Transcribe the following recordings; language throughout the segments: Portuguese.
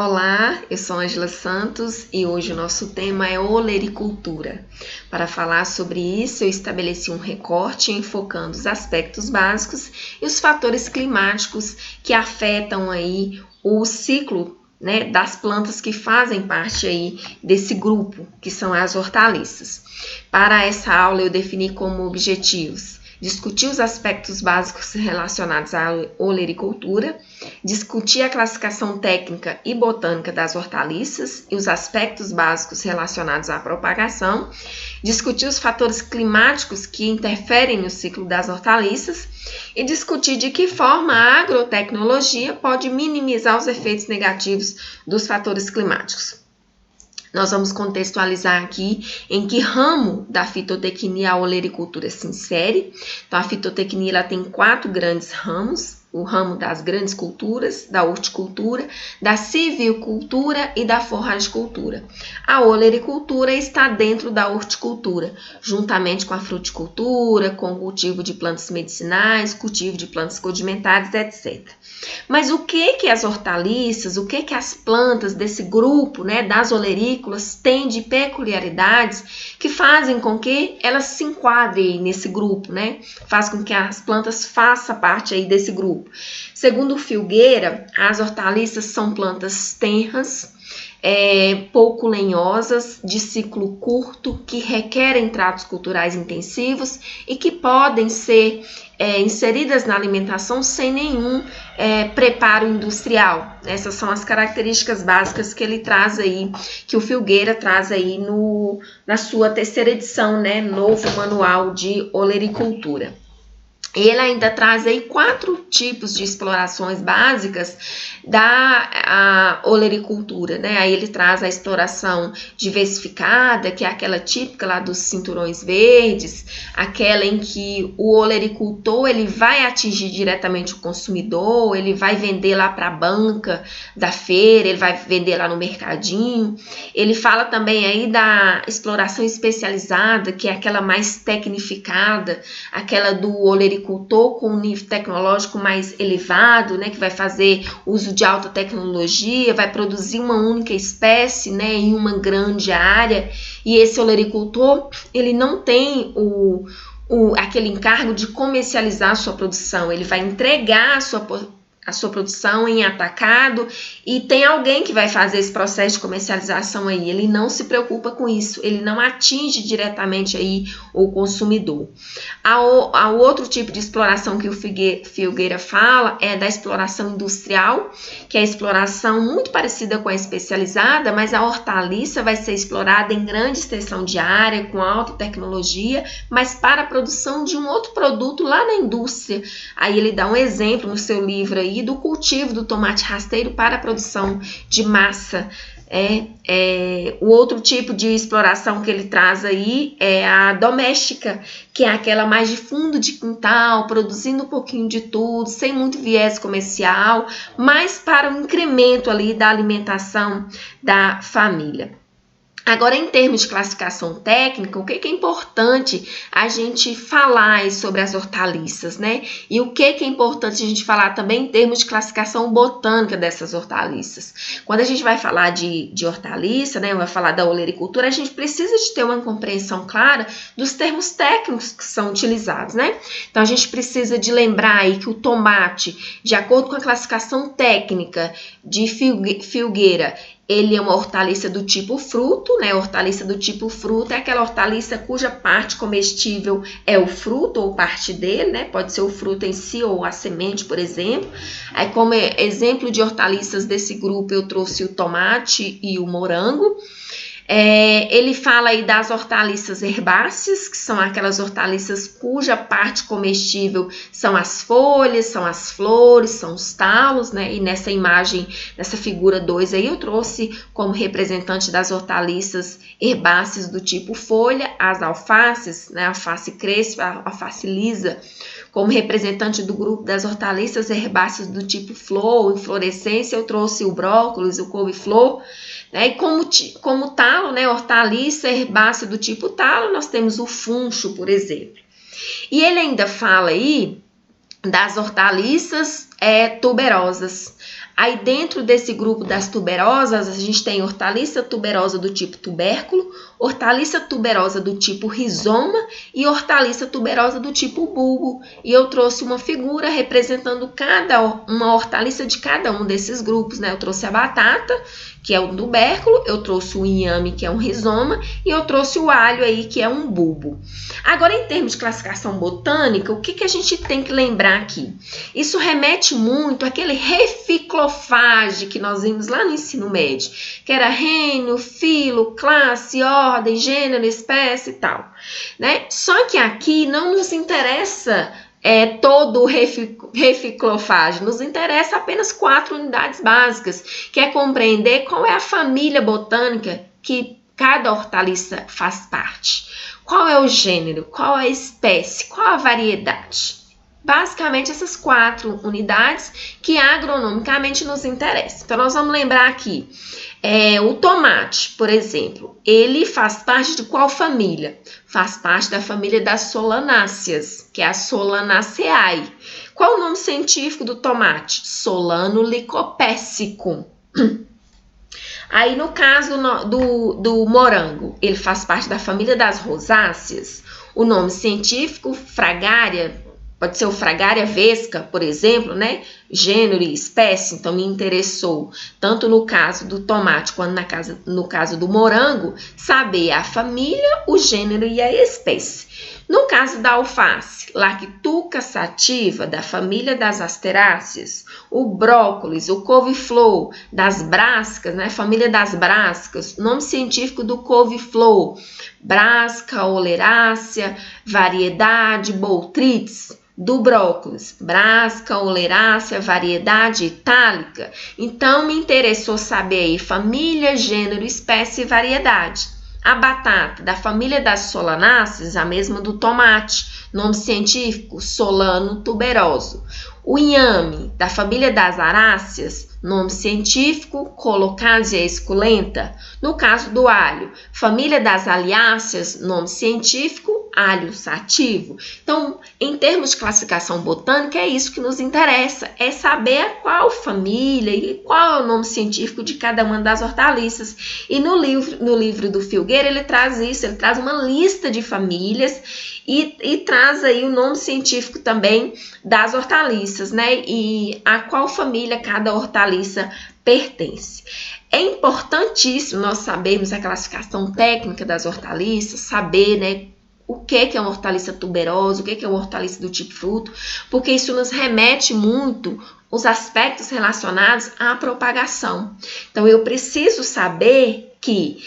Olá, eu sou Ângela Santos e hoje o nosso tema é olericultura. Para falar sobre isso, eu estabeleci um recorte enfocando os aspectos básicos e os fatores climáticos que afetam aí o ciclo, das plantas que fazem parte aí desse grupo, que são as hortaliças. Para essa aula, eu defini como objetivos discutir os aspectos básicos relacionados à olericultura, discutir a classificação técnica e botânica das hortaliças e os aspectos básicos relacionados à propagação, discutir os fatores climáticos que interferem no ciclo das hortaliças e discutir de que forma a agrotecnologia pode minimizar os efeitos negativos dos fatores climáticos. Nós vamos contextualizar aqui em que ramo da fitotecnia a olericultura se insere. Então, a fitotecnia ela tem 4 grandes ramos: o ramo das grandes culturas, da horticultura, da silvicultura e da forragicultura. A olericultura está dentro da horticultura, juntamente com a fruticultura, com o cultivo de plantas medicinais, cultivo de plantas condimentares, etc. Mas o que as hortaliças, o que as plantas desse grupo, das olerícolas têm de peculiaridades que fazem com que elas se enquadrem nesse grupo, Faz com que as plantas façam parte aí desse grupo. Segundo Filgueira, as hortaliças são plantas tenras, pouco lenhosas, de ciclo curto, que requerem tratos culturais intensivos e que podem ser inseridas na alimentação sem nenhum preparo industrial. Essas são as características básicas que ele traz aí, que o Filgueira traz aí na sua 3ª edição, novo manual de olericultura. Ele ainda traz aí 4 tipos de explorações básicas da olericultura, Aí ele traz a exploração diversificada, que é aquela típica lá dos cinturões verdes, aquela em que o olericultor ele vai atingir diretamente o consumidor, ele vai vender lá para a banca da feira, ele vai vender lá no mercadinho. Ele fala também aí da exploração especializada, que é aquela mais tecnificada, aquela do olericultor com um nível tecnológico mais elevado, que vai fazer uso de alta tecnologia, vai produzir uma única espécie, em uma grande área, e esse olericultor, ele não tem aquele encargo de comercializar a sua produção, ele vai entregar a sua produção em atacado e tem alguém que vai fazer esse processo de comercialização aí. Ele não se preocupa com isso, ele não atinge diretamente aí o consumidor. O outro tipo de exploração que o Filgueira fala é da exploração industrial, que é a exploração muito parecida com a especializada, mas a hortaliça vai ser explorada em grande extensão de área, com alta tecnologia, mas para a produção de um outro produto lá na indústria. Aí ele dá um exemplo no seu livro aí do cultivo do tomate rasteiro para a produção de massa. O outro tipo de exploração que ele traz aí é a doméstica, que é aquela mais de fundo de quintal, produzindo um pouquinho de tudo, sem muito viés comercial, mas para o incremento ali da alimentação da família. Agora, em termos de classificação técnica, o que é importante a gente falar sobre as hortaliças, E o que é importante a gente falar também em termos de classificação botânica dessas hortaliças. Quando a gente vai falar de hortaliça, vai falar da olericultura, a gente precisa de ter uma compreensão clara dos termos técnicos que são utilizados, Então, a gente precisa de lembrar aí que o tomate, de acordo com a classificação técnica de Filgueira, ele é uma hortaliça do tipo fruto, Hortaliça do tipo fruto é aquela hortaliça cuja parte comestível é o fruto ou parte dele, Pode ser o fruto em si ou a semente, por exemplo. Aí, como exemplo de hortaliças desse grupo, eu trouxe o tomate e o morango. Ele fala aí das hortaliças herbáceas, que são aquelas hortaliças cuja parte comestível são as folhas, são as flores, são os talos, E nessa imagem, nessa figura 2 aí, eu trouxe como representante das hortaliças herbáceas do tipo folha, as alfaces, alface crespa, alface lisa, como representante do grupo das hortaliças herbáceas do tipo flor, inflorescência, eu trouxe o brócolis, o couve-flor. E como talo, hortaliça herbácea do tipo talo, nós temos o funcho, por exemplo. E ele ainda fala aí das hortaliças tuberosas. Aí dentro desse grupo das tuberosas, a gente tem hortaliça tuberosa do tipo tubérculo, hortaliça tuberosa do tipo rizoma e hortaliça tuberosa do tipo bulbo. E eu trouxe uma figura representando uma hortaliça de cada um desses grupos, né? Eu trouxe a batata, que é um tubérculo, eu trouxe o inhame, que é um rizoma, e eu trouxe o alho aí, que é um bulbo. Agora, em termos de classificação botânica, o que a gente tem que lembrar aqui? Isso remete muito àquele reficlofage que nós vimos lá no ensino médio, que era reino, filo, classe, ordem, gênero, espécie e tal, né? Só que aqui não nos interessa todo o reficlofage, nos interessa apenas 4 unidades básicas, que é compreender qual é a família botânica que cada hortaliça faz parte. Qual é o gênero, qual é a espécie, qual a variedade. Basicamente essas 4 unidades que agronomicamente nos interessam. Então nós vamos lembrar aqui, o tomate, por exemplo, ele faz parte de qual família? Faz parte da família das solanáceas, que é a Solanaceae. Qual o nome científico do tomate? Solano lycopessicum. Aí no caso do morango, ele faz parte da família das rosáceas. O nome científico, Fragaria, pode ser o Fragaria vesca, por exemplo, né? Gênero e espécie, então me interessou, tanto no caso do tomate quanto no caso do morango, saber a família, o gênero e a espécie. No caso da alface, Lactuca sativa, da família das asteráceas, o brócolis, o couve-flor, das brascas, né? Família das brascas, nome científico do couve-flor, Brasca oleracea, variedade Botrytis. Do brócolis, Brasca oleracea, variedade itálica. Então, me interessou saber aí família, gênero, espécie e variedade. A batata, da família das solanáceas, a mesma do tomate, nome científico, Solano tuberoso. O inhame, da família das aráceas, nome científico, Colocasia esculenta. No caso do alho, família das aliáceas, nome científico, Alho sativo. Então, em termos de classificação botânica, é isso que nos interessa, é saber qual família e qual é o nome científico de cada uma das hortaliças. E no livro do Filgueira, ele traz isso, ele traz uma lista de famílias e traz aí o nome científico também das hortaliças, né? E a qual família cada hortaliça pertence. É importantíssimo nós sabermos a classificação técnica das hortaliças, saber, né, o que é uma hortaliça tuberosa, o que é uma hortaliça do tipo fruto, porque isso nos remete muito os aspectos relacionados à propagação. Então, eu preciso saber que,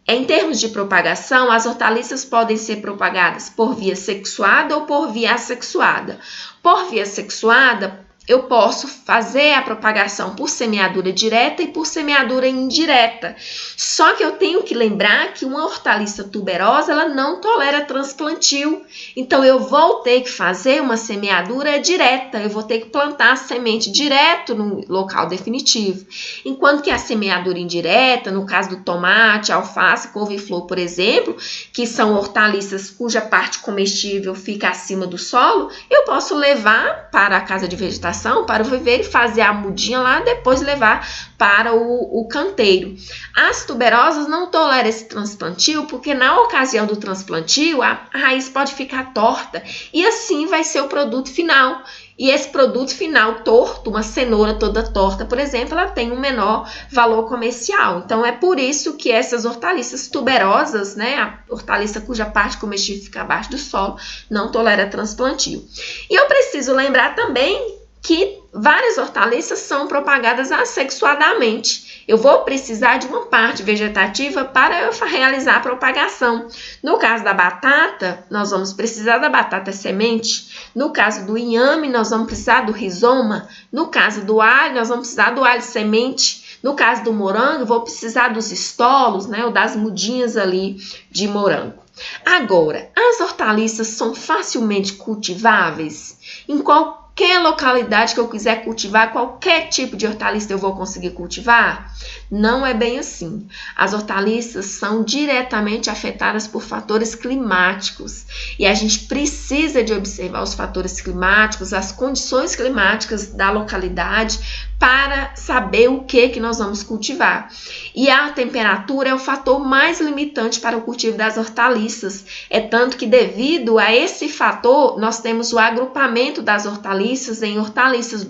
em termos de propagação, as hortaliças podem ser propagadas por via sexuada ou por via assexuada. Por via sexuada, eu posso fazer a propagação por semeadura direta e por semeadura indireta. Só que eu tenho que lembrar que uma hortaliça tuberosa, ela não tolera transplantio. Então, eu vou ter que fazer uma semeadura direta. Eu vou ter que plantar a semente direto no local definitivo. Enquanto que a semeadura indireta, no caso do tomate, alface, couve-flor, por exemplo, que são hortaliças cuja parte comestível fica acima do solo, eu posso levar para a casa de vegetação, para o viveiro e fazer a mudinha lá, depois levar para o canteiro. As tuberosas não toleram esse transplantio, porque na ocasião do transplantio, a raiz pode ficar torta e assim vai ser o produto final. E esse produto final torto, uma cenoura toda torta, por exemplo, ela tem um menor valor comercial. Então, é por isso que essas hortaliças tuberosas, né, a hortaliça cuja parte comestível fica abaixo do solo, não tolera transplantio. E eu preciso lembrar também que várias hortaliças são propagadas assexuadamente. Eu vou precisar de uma parte vegetativa para eu realizar a propagação. No caso da batata, nós vamos precisar da batata semente. No caso do inhame, nós vamos precisar do rizoma. No caso do alho, nós vamos precisar do alho semente. No caso do morango, vou precisar dos estolos, né, ou das mudinhas ali de morango. Agora, as hortaliças são facilmente cultiváveis? Em qualquer localidade que eu quiser cultivar, qualquer tipo de hortaliça eu vou conseguir cultivar? Não é bem assim. As hortaliças são diretamente afetadas por fatores climáticos e a gente precisa de observar os fatores climáticos, as condições climáticas da localidade para saber o que nós vamos cultivar. E a temperatura é o fator mais limitante para o cultivo das hortaliças. É tanto que, devido a esse fator, nós temos o agrupamento das hortaliças em hortaliças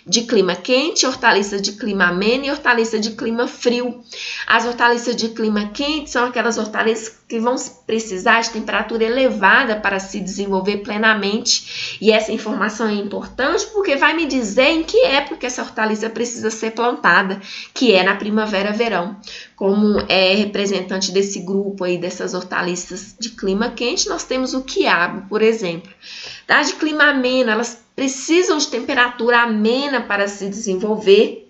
de clima quente, hortaliças de clima ameno e hortaliças de clima frio. As hortaliças de clima quente são aquelas hortaliças que vão precisar de temperatura elevada para se desenvolver plenamente. E essa informação é importante porque vai me dizer em que época essa hortaliça precisa ser plantada, que é na primavera-verão. Como é representante desse grupo aí, dessas hortaliças de clima quente, nós temos o quiabo, por exemplo. Das de clima ameno, elas precisam de temperatura amena para se desenvolver,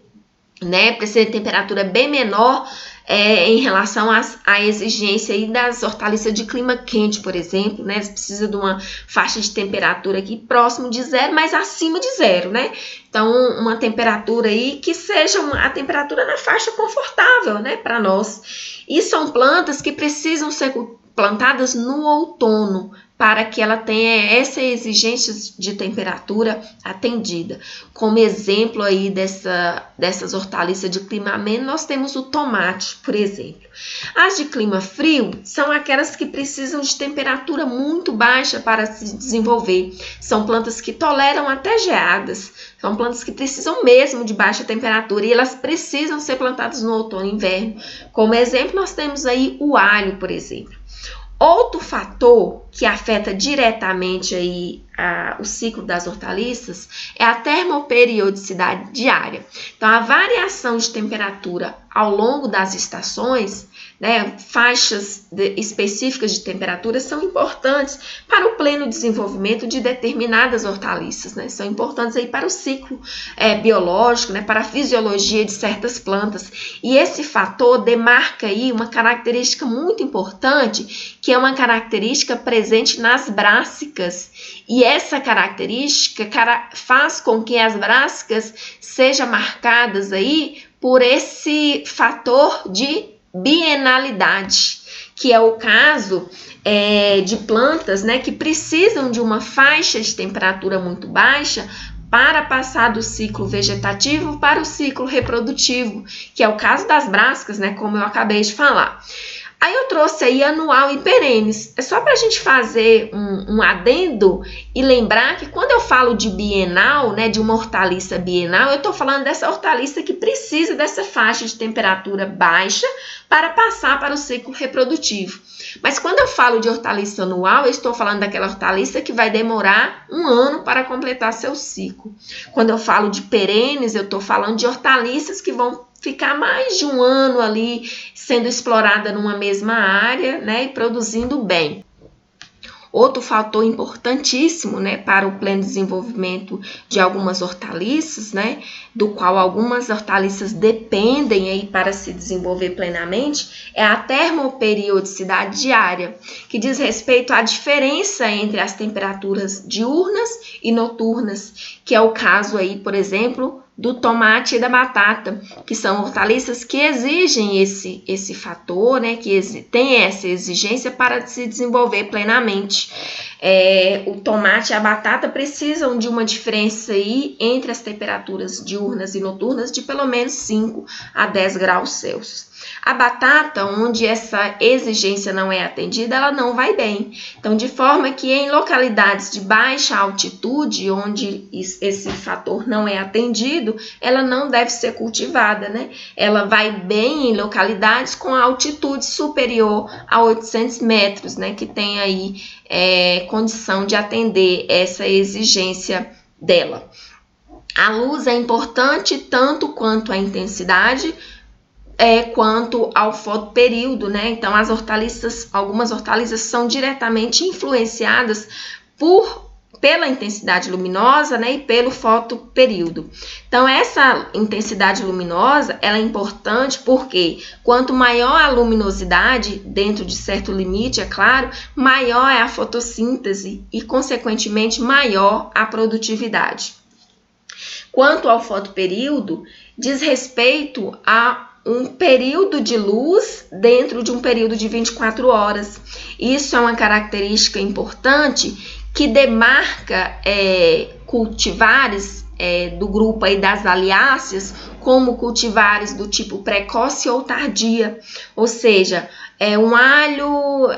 né? Precisa de temperatura bem menor em relação à exigência aí das hortaliças de clima quente, por exemplo, né? Precisa de uma faixa de temperatura aqui próximo de zero, mas acima de zero, né? Então, uma temperatura aí que seja a temperatura na faixa confortável, né, para nós. E são plantas que precisam ser plantadas no outono, para que ela tenha essa exigência de temperatura atendida. Como exemplo aí dessas hortaliças de clima ameno, nós temos o tomate, por exemplo. As de clima frio são aquelas que precisam de temperatura muito baixa para se desenvolver. São plantas que toleram até geadas, são plantas que precisam mesmo de baixa temperatura e elas precisam ser plantadas no outono e inverno. Como exemplo, nós temos aí o alho, por exemplo. Outro fator que afeta diretamente aí o ciclo das hortaliças é a termoperiodicidade diária. Então, a variação de temperatura ao longo das estações, né, faixas específicas de temperatura são importantes para o pleno desenvolvimento de determinadas hortaliças, né? São importantes aí para o ciclo biológico, né, para a fisiologia de certas plantas. E esse fator demarca aí uma característica muito importante, que é uma característica presente nas brássicas. E essa característica faz com que as brássicas sejam marcadas aí por esse fator de bienalidade, que é o caso de plantas, né, que precisam de uma faixa de temperatura muito baixa para passar do ciclo vegetativo para o ciclo reprodutivo, que é o caso das brássicas, né, como eu acabei de falar. Aí eu trouxe aí anual e perenes. É só para a gente fazer um adendo e lembrar que quando eu falo de bienal, né, de uma hortaliça bienal, eu estou falando dessa hortaliça que precisa dessa faixa de temperatura baixa para passar para o ciclo reprodutivo. Mas quando eu falo de hortaliça anual, eu estou falando daquela hortaliça que vai demorar 1 ano para completar seu ciclo. Quando eu falo de perenes, eu estou falando de hortaliças que vão ficar mais de 1 ano ali sendo explorada numa mesma área, né, e produzindo bem. Outro fator importantíssimo, né, para o pleno desenvolvimento de algumas hortaliças, né, do qual algumas hortaliças dependem aí para se desenvolver plenamente, é a termoperiodicidade diária, que diz respeito à diferença entre as temperaturas diurnas e noturnas, que é o caso aí, por exemplo, do tomate e da batata, que são hortaliças que exigem esse fator, né, que tem essa exigência para se desenvolver plenamente. O tomate e a batata precisam de uma diferença aí entre as temperaturas diurnas e noturnas de pelo menos 5 a 10 graus Celsius. A batata, onde essa exigência não é atendida, ela não vai bem. Então, de forma que em localidades de baixa altitude, onde esse fator não é atendido, ela não deve ser cultivada, né? Ela vai bem em localidades com altitude superior a 800 metros, né? Que tem aí condição de atender essa exigência dela. A luz é importante tanto quanto a intensidade, quanto ao fotoperíodo, né? Então, algumas hortaliças são diretamente influenciadas pela intensidade luminosa, né, e pelo fotoperíodo. Então, essa intensidade luminosa, ela é importante porque quanto maior a luminosidade, dentro de certo limite, é claro, maior é a fotossíntese e, consequentemente, maior a produtividade. Quanto ao fotoperíodo, diz respeito a um período de luz dentro de um período de 24 horas. Isso é uma característica importante que demarca cultivares do grupo aí das aliáceas, como cultivares do tipo precoce ou tardia, ou seja, um alho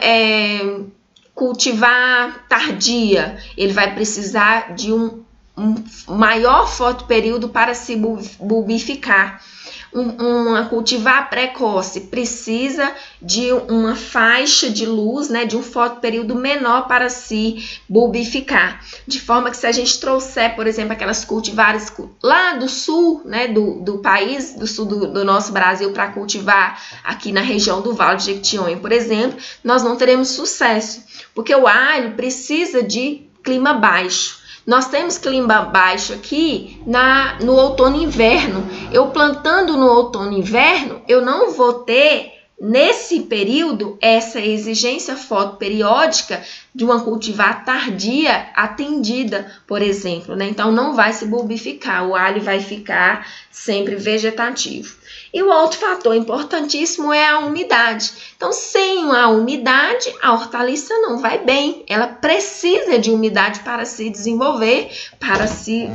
cultivar tardia, ele vai precisar de um maior fotoperíodo para se bulbificar. Uma cultivar precoce precisa de uma faixa de luz, né, de um fotoperíodo menor para se bulbificar. De forma que se a gente trouxer, por exemplo, aquelas cultivares lá do sul, né, do país, do sul do nosso Brasil, para cultivar aqui na região do Vale de Jequitinhonha, por exemplo, nós não teremos sucesso, porque o alho precisa de clima baixo. Nós temos clima baixo aqui no outono e inverno. Eu plantando no outono e inverno, eu não vou ter, nesse período, essa exigência fotoperiódica de uma cultivar tardia atendida, por exemplo, né? Então, não vai se bulbificar, o alho vai ficar sempre vegetativo. E o outro fator importantíssimo é a umidade. Então, sem a umidade, a hortaliça não vai bem. Ela precisa de umidade para se desenvolver, para se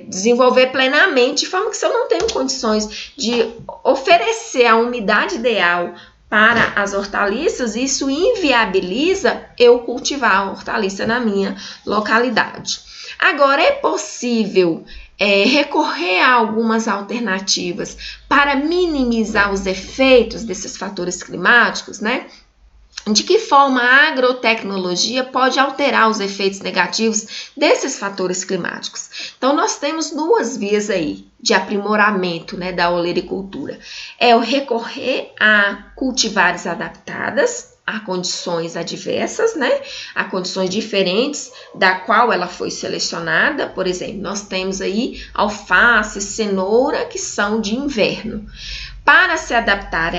desenvolver plenamente, de forma que se eu não tenho condições de oferecer a umidade ideal para as hortaliças, isso inviabiliza eu cultivar a hortaliça na minha localidade. Agora, é possível recorrer a algumas alternativas para minimizar os efeitos desses fatores climáticos, né? De que forma a agrotecnologia pode alterar os efeitos negativos desses fatores climáticos? Então, nós temos duas vias aí de aprimoramento, né, da olericultura. É o recorrer a cultivares adaptadas a condições adversas, né? A condições diferentes da qual ela foi selecionada. Por exemplo, nós temos aí alface, cenoura, que são de inverno. Para se adaptar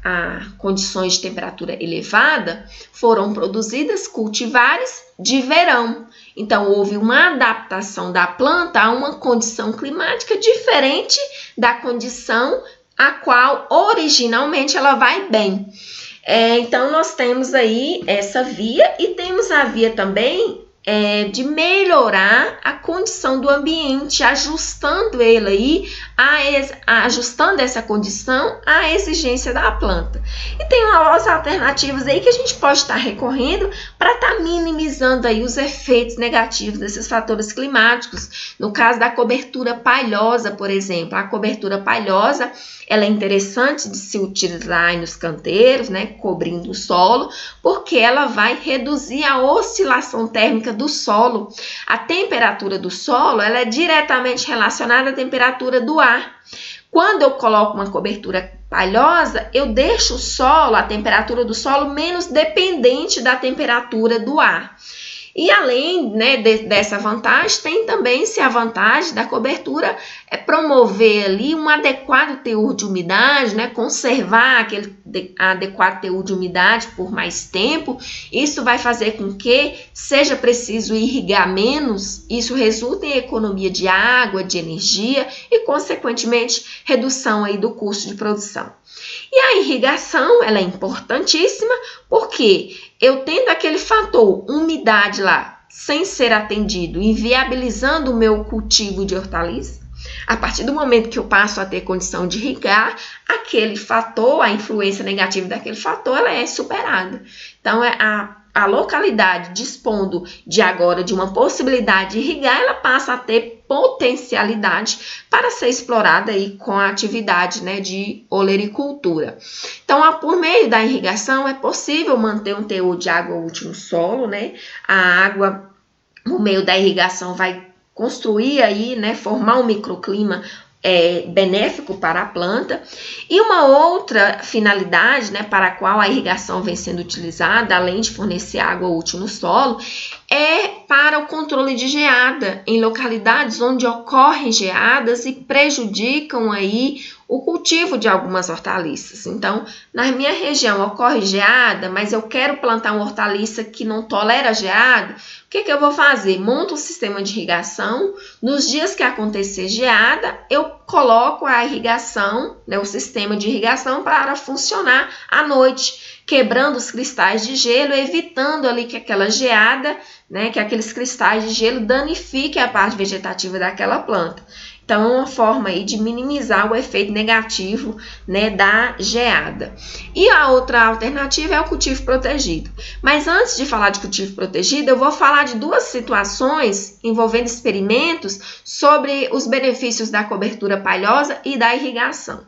a condições de temperatura elevada, foram produzidas cultivares de verão. Então, houve uma adaptação da planta a uma condição climática diferente da condição a qual originalmente ela vai bem. Então, nós temos aí essa via e temos a via também de melhorar a condição do ambiente, ajustando ele aí, ajustando essa condição à exigência da planta. E tem umas alternativas aí que a gente pode estar recorrendo para estar minimizando aí os efeitos negativos desses fatores climáticos. No caso da cobertura palhosa, por exemplo, a cobertura palhosa, ela é interessante de se utilizar nos canteiros, né, cobrindo o solo, porque ela vai reduzir a oscilação térmica do solo. A temperatura do solo, ela é diretamente relacionada à temperatura do ar. Quando eu coloco uma cobertura palhosa, eu deixo o solo, a temperatura do solo, menos dependente da temperatura do ar. E além, né, dessa vantagem, tem também-se a vantagem da cobertura promover ali um adequado teor de umidade, né, conservar aquele adequado teor de umidade por mais tempo. Isso vai fazer com que seja preciso irrigar menos, isso resulta em economia de água, de energia e, consequentemente, redução aí do custo de produção. E a irrigação, ela é importantíssima porque eu tendo aquele fator umidade lá sem ser atendido, inviabilizando o meu cultivo de hortaliça, a partir do momento que eu passo a ter condição de irrigar, aquele fator, a influência negativa daquele fator, ela é superada. Então, a localidade dispondo de agora de uma possibilidade de irrigar, ela passa a ter potencialidade para ser explorada aí com a atividade, né, de olericultura. Então, por meio da irrigação, é possível manter um teor de água útil no solo, né? A água, no meio da irrigação, vai construir aí, né, formar um microclima benéfico para a planta. E uma outra finalidade, né, para a qual a irrigação vem sendo utilizada, além de fornecer água útil no solo, é para o controle de geada em localidades onde ocorrem geadas e prejudicam aí o cultivo de algumas hortaliças. Então, na minha região ocorre geada, mas eu quero plantar uma hortaliça que não tolera geada. O que eu vou fazer? Monto um sistema de irrigação. Nos dias que acontecer geada, eu coloco a irrigação, né, o sistema de irrigação para funcionar à noite, quebrando os cristais de gelo, evitando ali que aquela geada, né, que aqueles cristais de gelo danifiquem a parte vegetativa daquela planta. Então, é uma forma aí de minimizar o efeito negativo, né, da geada. E a outra alternativa é o cultivo protegido. Mas antes de falar de cultivo protegido, eu vou falar de duas situações envolvendo experimentos sobre os benefícios da cobertura palhosa e da irrigação.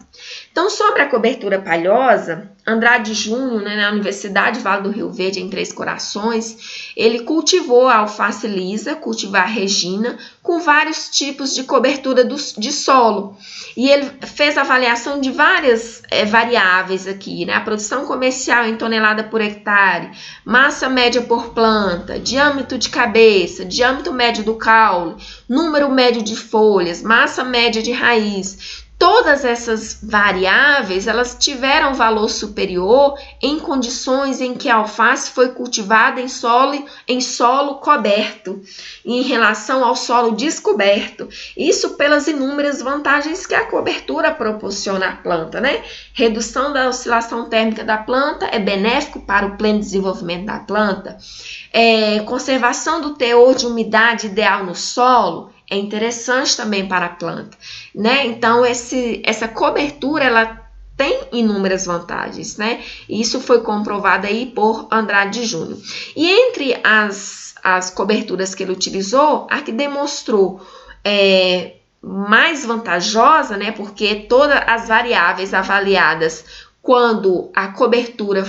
Então, sobre a cobertura palhosa, Andrade Júnior, né, na Universidade Vale do Rio Verde, em Três Corações, ele cultivou a alface lisa, cultivar Regina, com vários tipos de cobertura de solo. E ele fez avaliação de várias variáveis aqui, né? A produção comercial em tonelada por hectare, massa média por planta, diâmetro de cabeça, diâmetro médio do caule, número médio de folhas, massa média de raiz. Todas essas variáveis, elas tiveram valor superior em condições em que a alface foi cultivada em solo coberto, em relação ao solo descoberto. Isso pelas inúmeras vantagens que a cobertura proporciona à planta, né? Redução da oscilação térmica da planta é benéfico para o pleno desenvolvimento da planta. Conservação do teor de umidade ideal no solo é interessante também para a planta, né? Então, essa cobertura, ela tem inúmeras vantagens, né? E isso foi comprovado aí por Andrade Júnior. E entre as coberturas que ele utilizou, a que demonstrou mais vantajosa, né? Porque todas as variáveis avaliadas quando a cobertura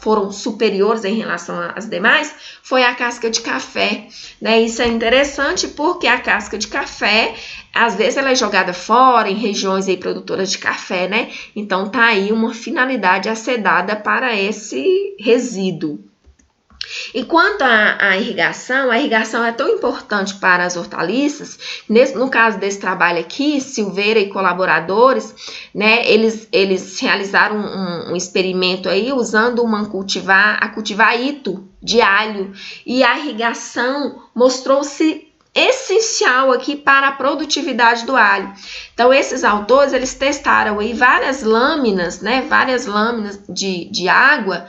foram superiores em relação às demais, foi a casca de café, né? Isso é interessante porque a casca de café, às vezes ela é jogada fora em regiões aí produtoras de café, né? Então tá aí uma finalidade a ser dada para esse resíduo. E quanto à irrigação, a irrigação é tão importante para as hortaliças, no caso desse trabalho aqui, Silveira e colaboradores, né, eles realizaram um experimento aí usando a cultivar hito de alho, e a irrigação mostrou-se essencial aqui para a produtividade do alho. Então, esses autores, eles testaram aí várias lâminas de água,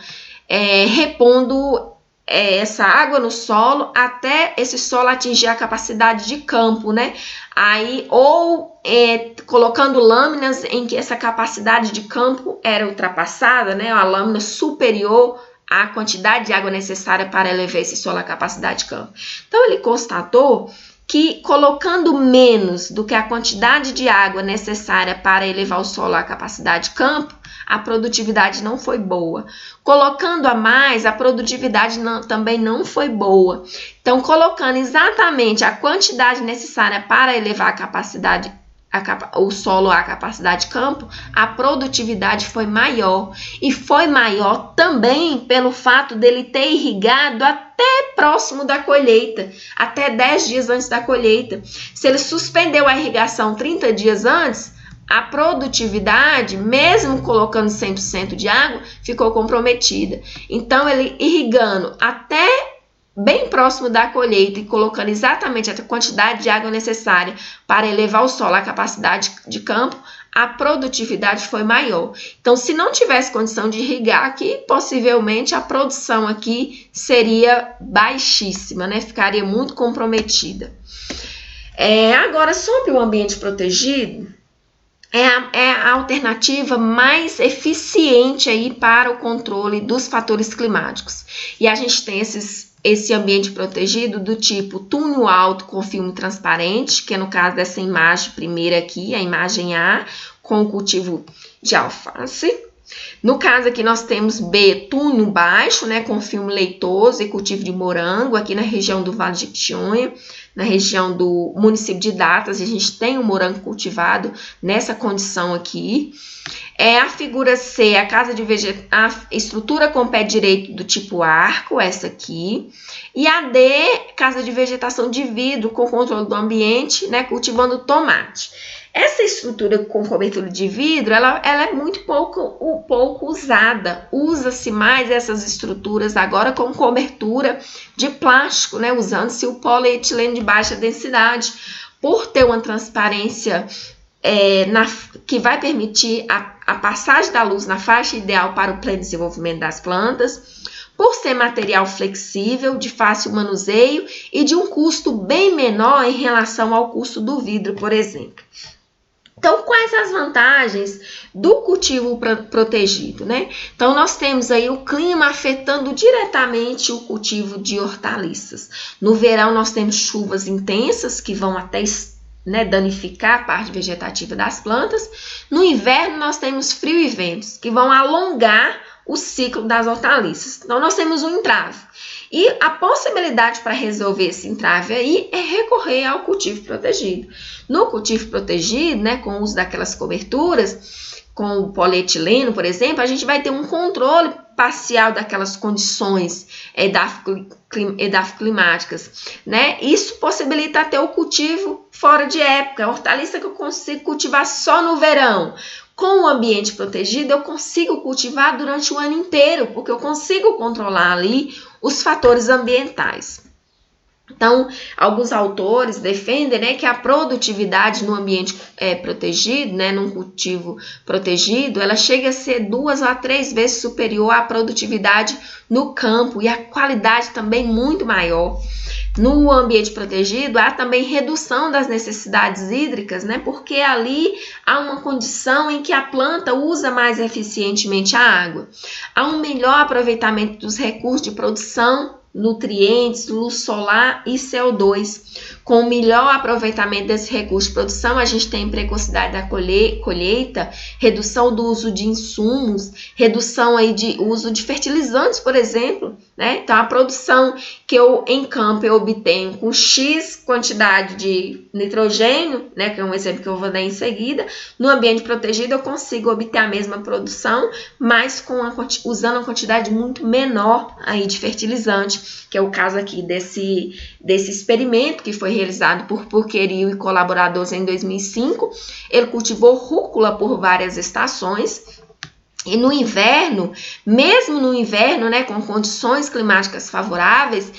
repondo essa água no solo até esse solo atingir a capacidade de campo, né? Aí, colocando lâminas em que essa capacidade de campo era ultrapassada, né? A lâmina superior à quantidade de água necessária para elevar esse solo à capacidade de campo. Então, ele constatou que colocando menos do que a quantidade de água necessária para elevar o solo à capacidade de campo, a produtividade não foi boa. Colocando a mais, a produtividade também não foi boa. Então, colocando exatamente a quantidade necessária para elevar o solo à capacidade de campo, a produtividade foi maior. E foi maior também pelo fato dele ter irrigado até próximo da colheita, até 10 dias antes da colheita. Se ele suspendeu a irrigação 30 dias antes, a produtividade, mesmo colocando 100% de água, ficou comprometida. Então, ele irrigando até bem próximo da colheita e colocando exatamente a quantidade de água necessária para elevar o solo à capacidade de campo, a produtividade foi maior. Então, se não tivesse condição de irrigar aqui, possivelmente a produção aqui seria baixíssima, né? Ficaria muito comprometida. Agora, sobre o ambiente protegido, é a alternativa mais eficiente aí para o controle dos fatores climáticos. E a gente tem esse ambiente protegido do tipo túnel alto com filme transparente, que é no caso dessa imagem primeira aqui, a imagem A, com o cultivo de alface. No caso aqui nós temos B, túnel baixo, né, com filme leitoso e cultivo de morango, aqui na região do Vale de Jequitinhonha, na região do município de Datas, a gente tem o morango cultivado nessa condição aqui. A figura C, a estrutura com pé direito do tipo arco, essa aqui. E a D, casa de vegetação de vidro com controle do ambiente, né, cultivando tomate. Essa estrutura com cobertura de vidro, ela é muito pouco usada. Usa-se mais essas estruturas agora com cobertura de plástico, né? Usando-se o polietileno de baixa densidade, por ter uma transparência que vai permitir a passagem da luz na faixa ideal para o pleno desenvolvimento das plantas, por ser material flexível, de fácil manuseio e de um custo bem menor em relação ao custo do vidro, por exemplo. Então, quais as vantagens do cultivo protegido, né? Então, nós temos aí o clima afetando diretamente o cultivo de hortaliças. No verão, nós temos chuvas intensas que vão até danificar a parte vegetativa das plantas. No inverno, nós temos frio e ventos que vão alongar o ciclo das hortaliças. Então, nós temos um entrave. E a possibilidade para resolver esse entrave aí é recorrer ao cultivo protegido. No cultivo protegido, né, com o uso daquelas coberturas, com o polietileno, por exemplo, a gente vai ter um controle parcial daquelas condições edafoclimáticas, né? Isso possibilita ter o cultivo fora de época, a hortaliça que eu consigo cultivar só no verão. Com o ambiente protegido, eu consigo cultivar durante o ano inteiro, porque eu consigo controlar ali os fatores ambientais. Então, alguns autores defendem, né, que a produtividade no ambiente protegido, né, num cultivo protegido, ela chega a ser 2 a 3 vezes superior à produtividade no campo e a qualidade também muito maior. No ambiente protegido, há também redução das necessidades hídricas, né, porque ali há uma condição em que a planta usa mais eficientemente a água. Há um melhor aproveitamento dos recursos de produção, nutrientes, luz solar e CO2. Com o melhor aproveitamento desse recurso de produção, a gente tem precocidade da colheita, redução do uso de insumos, redução aí de uso de fertilizantes, por exemplo, né? Então, a produção que eu em campo eu obtenho com X quantidade de nitrogênio, né, que é um exemplo que eu vou dar em seguida, no ambiente protegido eu consigo obter a mesma produção, mas usando uma quantidade muito menor aí de fertilizante, que é o caso aqui desse experimento que foi realizado por Porquerio e colaboradores em 2005. Ele cultivou rúcula por várias estações. E no inverno, mesmo no inverno, né, com condições climáticas favoráveis,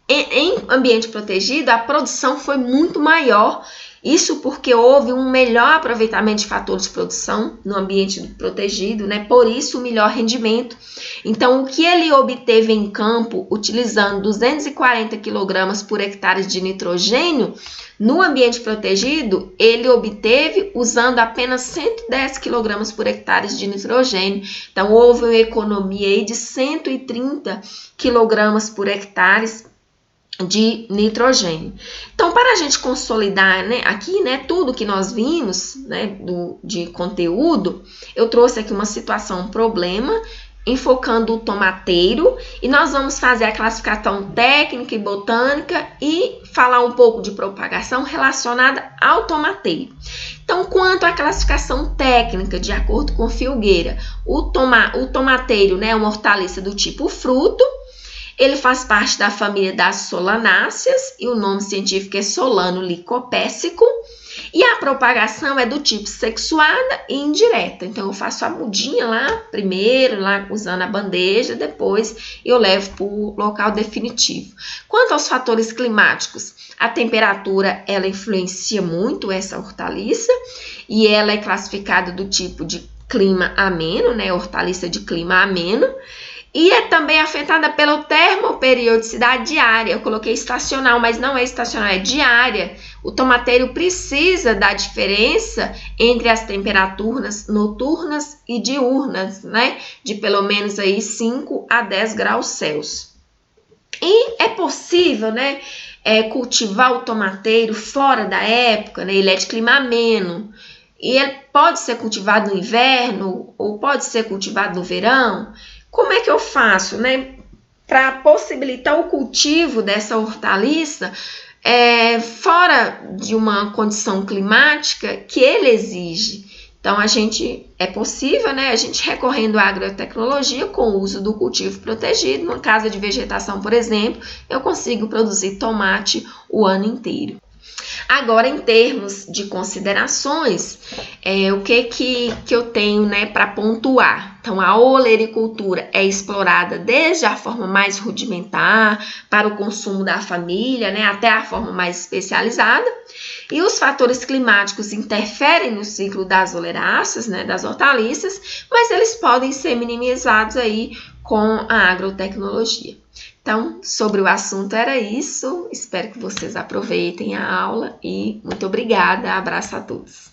em ambiente protegido, a produção foi muito maior. Isso porque houve um melhor aproveitamento de fatores de produção no ambiente protegido, né? Por isso o melhor rendimento. Então, o que ele obteve em campo, utilizando 240 kg por hectare de nitrogênio, no ambiente protegido, ele obteve usando apenas 110 kg por hectare de nitrogênio. Então, houve uma economia aí de 130 kg por hectare de nitrogênio. Então, para a gente consolidar, né, aqui, né, tudo que nós vimos, né, de conteúdo, eu trouxe aqui uma situação, um problema, enfocando o tomateiro, e nós vamos fazer a classificação técnica e botânica e falar um pouco de propagação relacionada ao tomateiro. Então, quanto à classificação técnica, de acordo com Filgueira, o tomateiro, né, é uma hortaliça do tipo fruto. Ele faz parte da família das solanáceas e o nome científico é Solano licopésico. E a propagação é do tipo sexuada e indireta. Então, eu faço a mudinha lá, primeiro, lá usando a bandeja, depois eu levo para o local definitivo. Quanto aos fatores climáticos, a temperatura, ela influencia muito essa hortaliça e ela é classificada do tipo de clima ameno, né? Hortaliça de clima ameno. E é também afetada pela termoperiodicidade diária. Eu coloquei estacional, mas não é estacional, é diária. O tomateiro precisa da diferença entre as temperaturas noturnas e diurnas, né? De pelo menos aí 5 a 10 graus Celsius. E é possível, né, cultivar o tomateiro fora da época, né? Ele é de clima ameno. E ele pode ser cultivado no inverno ou pode ser cultivado no verão. Como é que eu faço, né, para possibilitar o cultivo dessa hortaliça fora de uma condição climática que ele exige? Então, é possível, né, a gente recorrendo à agrotecnologia com o uso do cultivo protegido. Numa casa de vegetação, por exemplo, eu consigo produzir tomate o ano inteiro. Agora, em termos de considerações, o que eu tenho, né, para pontuar? Então, a olericultura é explorada desde a forma mais rudimentar para o consumo da família, né, até a forma mais especializada. E os fatores climáticos interferem no ciclo das oleráceas, né, das hortaliças, mas eles podem ser minimizados aí com a agrotecnologia. Então, sobre o assunto era isso. Espero que vocês aproveitem a aula e muito obrigada. Abraço a todos.